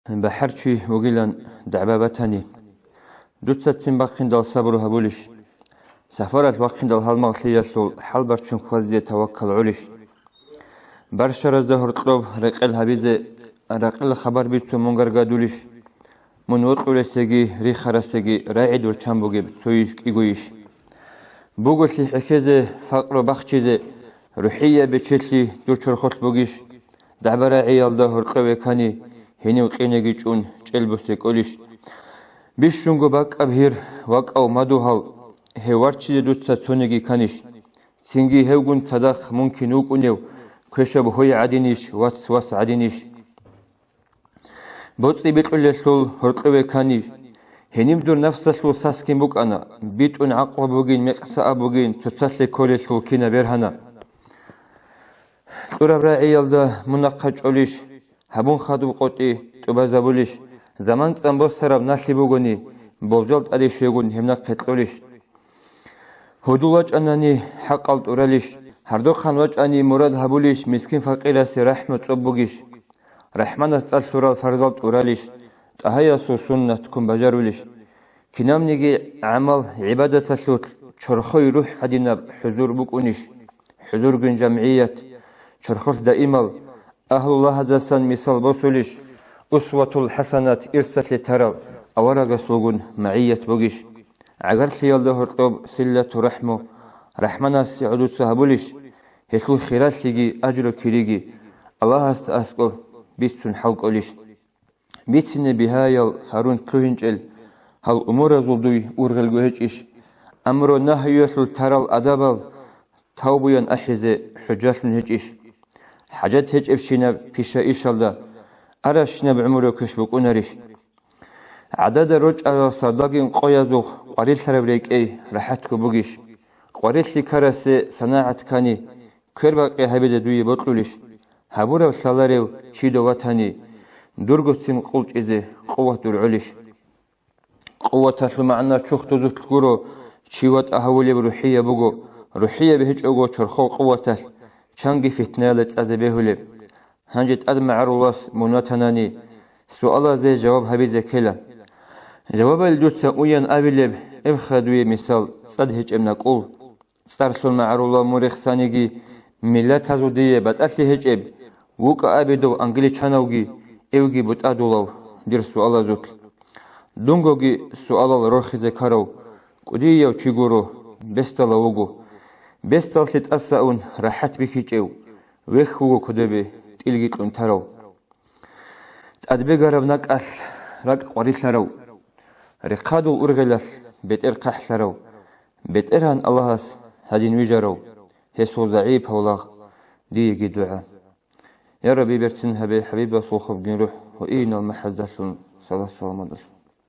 بحرشي وقيلان دعبابتاني دوتسات سنباقين دال صبرها بولش سفرات واقين دال هالمغلية حالبرشن خوازي توكل علش برشا رزده رطلوب رقل هبيزة رقل خبر بيتسو منغرقا دولش من وطلو لسيجي ريخ رسيجي راعد ورچنبوغي بتسويش إيغويش بوغوش لي حكيزة فقر وبخشيزة روحية بتشتلي دور چرخوت بوغيش دعبرا عيال ده رقوي كاني هني وقينيجي چون چلبوسيك أوليش بيشونغو باك أبهير واك أو مادو هال هوارچي دوتسا تونيجي كانيش سينجي هوغون تداخ ممكن وقونيو كشب هوي عدينيش واس عدينيش بوتسي بيتقل لسول هرقوي كاني هنيم دور نفس سلو ساسكين بوك أنا بيتون عقوة بوغين مقصاء بوغين تتسلي كولي سلو كينا بيرهانا تورا برا عيال ده منقج أوليش هبون خادو قوتي تبازا بوليش زمان تنبوس سراب ناشلي بوغوني بوزالت أدي شيغون همنا قتلوليش هدولاج أناني حق الت أوراليش هردو خانواج أني مراد هبوليش مسكين فقيراسي رحمة صبوغيش رحمن استال سورال فرزالت أوراليش تهيا سو سنة تكون بجاروليش كنام نيجي عمل عبادة تسلوت شرخوي روح حدينا حضور بوكونيش حضور جن جمعية شرخوش دائمال أهل الله زسان مثال بوسوليش أسوة الحسنات إرسل لترال أورغ سوغون معية بوغيش عقر سيال ده رطوب سلة رحمه رحمنا سيعدو سهبوليش هسلو خيرات لغي أجر كريغي الله استأسقو بيتسون حلق أوليش بيتسن بهايل هارون تلوهنجل هل أمور زلدوي أورغل جوهج أمرو نهيوثل ترال أدابال توبيان أحيزي حجات من هج حاجات هج افشينا بيشا إيشالدا أراشنا بعمرو كشبك أناريش عدد روج على صداقين قويازوخ قريل سربريك راحتكو بوغيش قريل لكارسي صناعت كاني كرباقي هبيد دوي بطلوليش هبورا سالاريو چيدو واتاني درغو سيم قلج إزي قوة دور عليش قوة تسلو معنا چوخ تزوت القرو چيوات أهولي بروحية بوغو روحية بهج أغو چرخو قوة تسل چانگي فتنالت از بهولي هنجت أدمع رواس مناتناني سؤالا زي جواب هبيزة كلا جواب الجوتسا اويان أبيلب ابخدوية مثال صد هج امناك قول سترسل مع رولا مريخ سانيجي ملت هزو ديه بات أتلي هج اب ووكا أبيدو أنجلي چانوغي اوغي بوت أدولاو دير سؤالا زوت دونغوغي سؤالا روخي زكارو قدية وچيگورو بستالا وغو بستال تتأساون راحت بكيچيو ويخوغو كدبي تلغيت لون تارو تأدبي غرب ناك راك قريت لارو رقادو أرغلال بيت إرقاح لارو بيت إرهان اللهاس هدين ويجارو هسو زعيب هولاغ ديجي دعا يا ربي برسن هبي حبيب صوخب جنروح وإينا المحزة صلى الله عليه وسلم